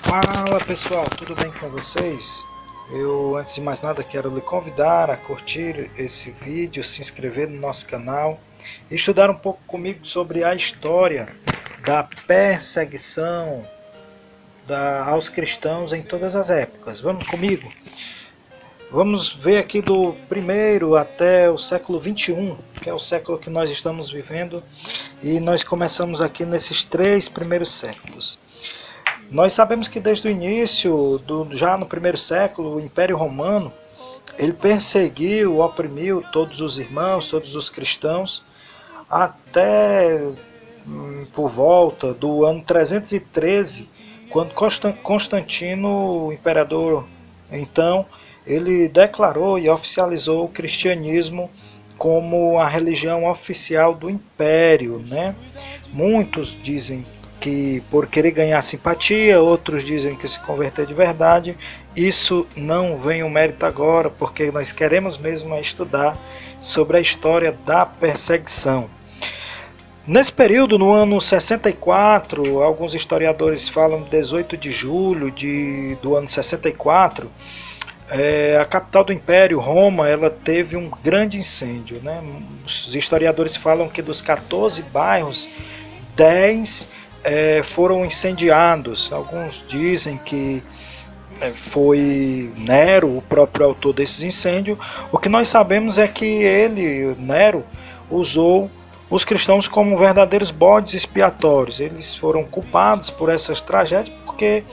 Fala pessoal, tudo bem com vocês? Eu, antes de mais nada, quero lhe convidar a curtir esse vídeo, se inscrever no nosso canal e estudar um pouco comigo sobre a história da perseguição aos cristãos em todas as épocas. Vamos comigo? Vamos ver aqui do primeiro até o século 21, que é o século que nós estamos vivendo, e nós começamos aqui nesses 3 primeiros séculos. Nós sabemos que desde o início, já no primeiro século, o Império Romano, ele perseguiu, oprimiu todos os irmãos, todos os cristãos, até por volta do ano 313, quando Constantino, o imperador, então, ele declarou e oficializou o cristianismo como a religião oficial do Império, né? Muitos dizem que por querer ganhar simpatia, outros dizem que se converter de verdade. Isso não vem o mérito agora, porque nós queremos mesmo estudar sobre a história da perseguição. Nesse período, no ano 64, alguns historiadores falam 18 de julho do ano 64, a capital do Império, Roma, ela teve um grande incêndio, né? Os historiadores falam que dos 14 bairros, 10 foram incendiados. Alguns dizem que foi Nero o próprio autor desses incêndios. O que nós sabemos é que ele, Nero, usou os cristãos como verdadeiros bodes expiatórios. Eles foram culpados por essas tragédias porque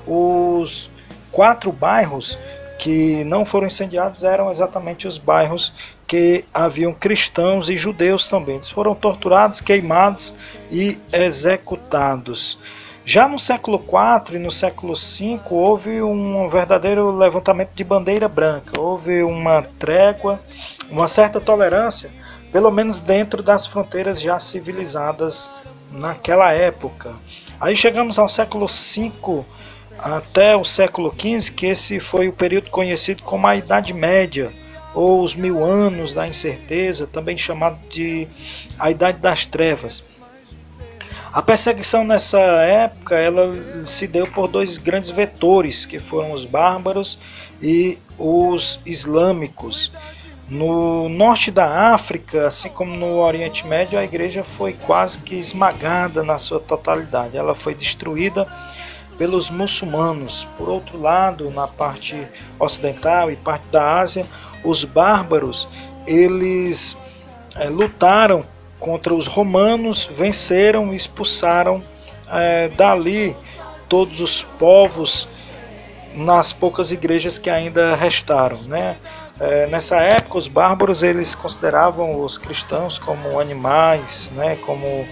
os 4 bairros que não foram incendiados eram exatamente os bairros que haviam cristãos e judeus também. Eles foram torturados, queimados e executados. Já no século IV e no século V houve um verdadeiro levantamento de bandeira branca. Houve uma trégua, uma certa tolerância, pelo menos dentro das fronteiras já civilizadas naquela época. Aí chegamos ao século V até o século XV, que esse foi o período conhecido como a Idade Média, ou os 1000 anos da incerteza, também chamado de a Idade das Trevas. A perseguição nessa época ela se deu por 2 grandes vetores, que foram os bárbaros e os islâmicos. No norte da África, assim como no Oriente Médio, a igreja foi quase que esmagada na sua totalidade. Ela foi destruída pelos muçulmanos. Por outro lado, na parte ocidental e parte da Ásia, os bárbaros, eles lutaram contra os romanos, venceram e expulsaram dali todos os povos nas poucas igrejas que ainda restaram, né? Nessa época, os bárbaros eles consideravam os cristãos como animais, né? Como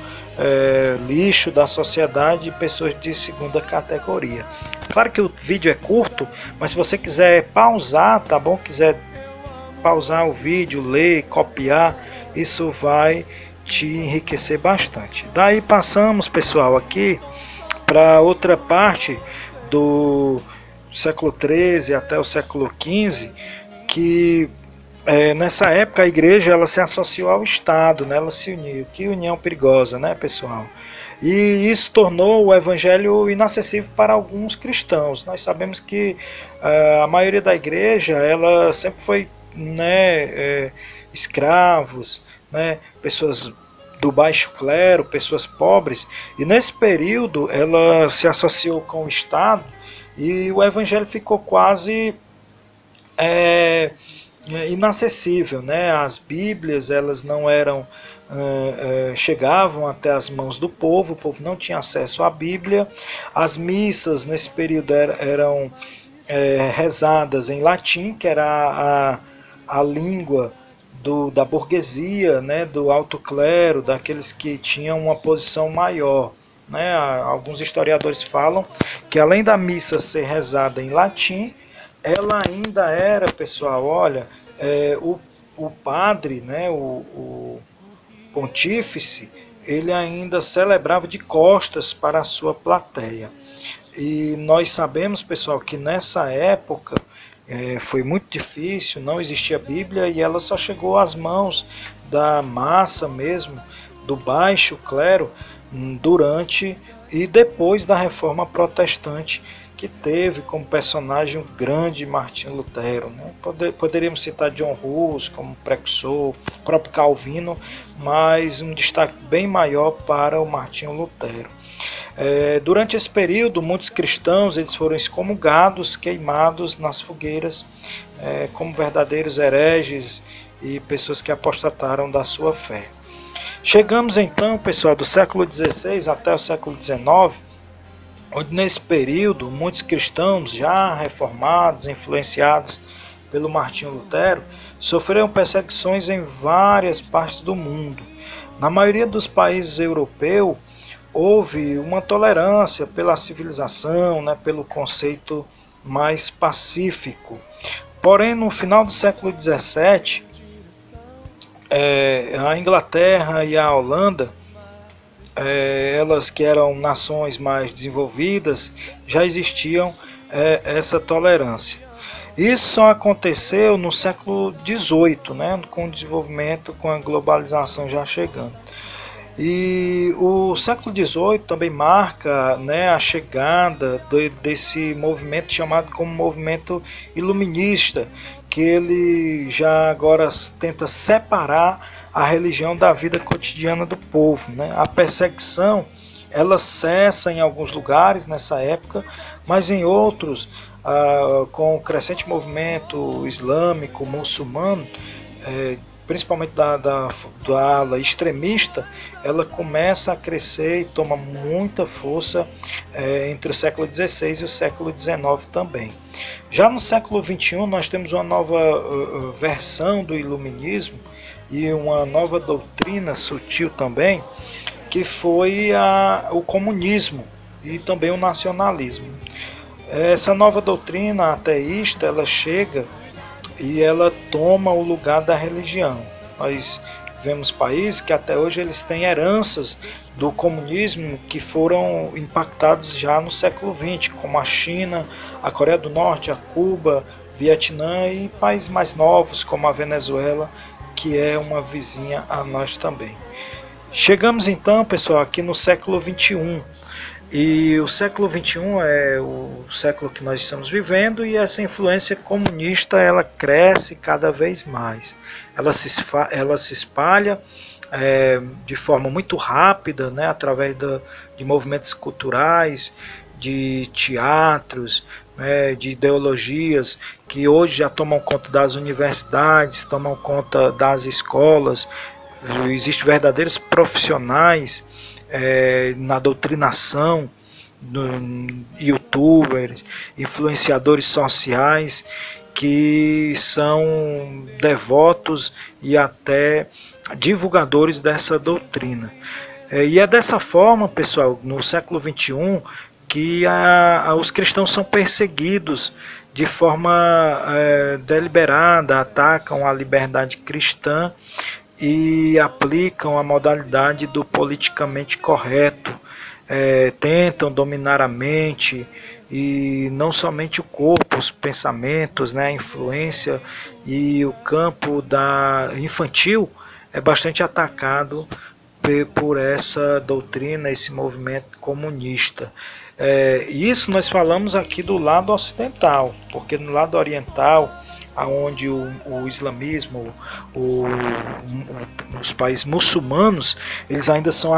lixo da sociedade e pessoas de segunda categoria. Claro que o vídeo é curto, mas se você quiser pausar, tá bom? Quiser pausar o vídeo, ler, copiar, isso vai te enriquecer bastante. Daí passamos, pessoal, aqui para outra parte do século XIII até o século XV, que nessa época a igreja ela se associou ao Estado, né? Ela se uniu. Que união perigosa, né, pessoal? E isso tornou o evangelho inacessível para alguns cristãos. Nós sabemos que a maioria da igreja ela sempre foi, né, escravos, né, pessoas do baixo clero, pessoas pobres, e nesse período ela se associou com o Estado e o evangelho ficou quase inacessível, né? As Bíblias elas não eram chegavam até as mãos do povo, o povo não tinha acesso à Bíblia. As missas nesse período eram rezadas em latim, que era a língua da burguesia, né? Do alto clero, daqueles que tinham uma posição maior, né? Alguns historiadores falam que além da missa ser rezada em latim, ela ainda era, pessoal, olha, o padre, né, o pontífice, ele ainda celebrava de costas para a sua plateia. E nós sabemos, pessoal, que nessa época foi muito difícil, não existia Bíblia e ela só chegou às mãos da massa mesmo, do baixo clero, durante e depois da Reforma Protestante, que teve como personagem o grande Martinho Lutero, né? Poderíamos citar John Hus como precursor, o próprio Calvino, mas um destaque bem maior para o Martinho Lutero. Durante esse período, muitos cristãos eles foram excomungados, queimados nas fogueiras, como verdadeiros hereges e pessoas que apostataram da sua fé. Chegamos então, pessoal, do século XVI até o século XIX, onde nesse período muitos cristãos já reformados, influenciados pelo Martinho Lutero, sofreram perseguições em várias partes do mundo. Na maioria dos países europeus, houve uma tolerância pela civilização, né, pelo conceito mais pacífico. Porém, no final do século XVII, a Inglaterra e a Holanda, elas que eram nações mais desenvolvidas, já existiam essa tolerância. Isso só aconteceu no século XVIII, né, com o desenvolvimento, com a globalização já chegando. E o século XVIII também marca, né, a chegada desse movimento chamado como movimento iluminista, que ele já agora tenta separar a religião da vida cotidiana do povo, né? A perseguição ela cessa em alguns lugares nessa época, mas em outros, com o crescente movimento islâmico, muçulmano, principalmente da ala extremista, ela começa a crescer e toma muita força entre o século XVI e o século XIX também. Já no século XXI nós temos uma nova versão do iluminismo e uma nova doutrina sutil também, que foi o comunismo e também o nacionalismo. Essa nova doutrina ateísta, ela chega e ela toma o lugar da religião. Nós vemos países que até hoje eles têm heranças do comunismo que foram impactados já no século XX, como a China, a Coreia do Norte, a Cuba, Vietnã e países mais novos como a Venezuela, que é uma vizinha a nós também. Chegamos então, pessoal, aqui no século XXI. E o século XXI é o século que nós estamos vivendo, e essa influência comunista ela cresce cada vez mais. Ela se espalha de forma muito rápida, né, através de movimentos culturais, de teatros, né, de ideologias que hoje já tomam conta das universidades, tomam conta das escolas. Existem verdadeiros profissionais na doutrinação, youtubers, influenciadores sociais que são devotos e até divulgadores dessa doutrina. E é dessa forma, pessoal, no século XXI, que os cristãos são perseguidos de forma deliberada, atacam a liberdade cristã e aplicam a modalidade do politicamente correto, tentam dominar a mente e não somente o corpo, os pensamentos, né, a influência, e o campo infantil é bastante atacado por essa doutrina, esse movimento comunista. Isso nós falamos aqui do lado ocidental, porque no lado oriental, onde o islamismo, os países muçulmanos, eles ainda são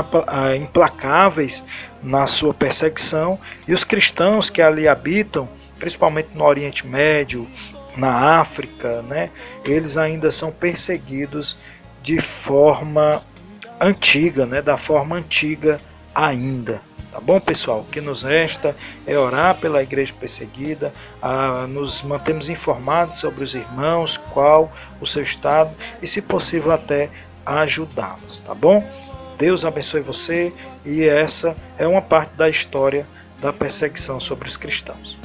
implacáveis na sua perseguição, e os cristãos que ali habitam, principalmente no Oriente Médio, na África, né, eles ainda são perseguidos de forma antiga, né, da forma antiga ainda. Tá bom, pessoal? O que nos resta é orar pela igreja perseguida, nos mantermos informados sobre os irmãos, qual o seu estado e, se possível, até ajudá-los, tá bom? Deus abençoe você, e essa é uma parte da história da perseguição sobre os cristãos.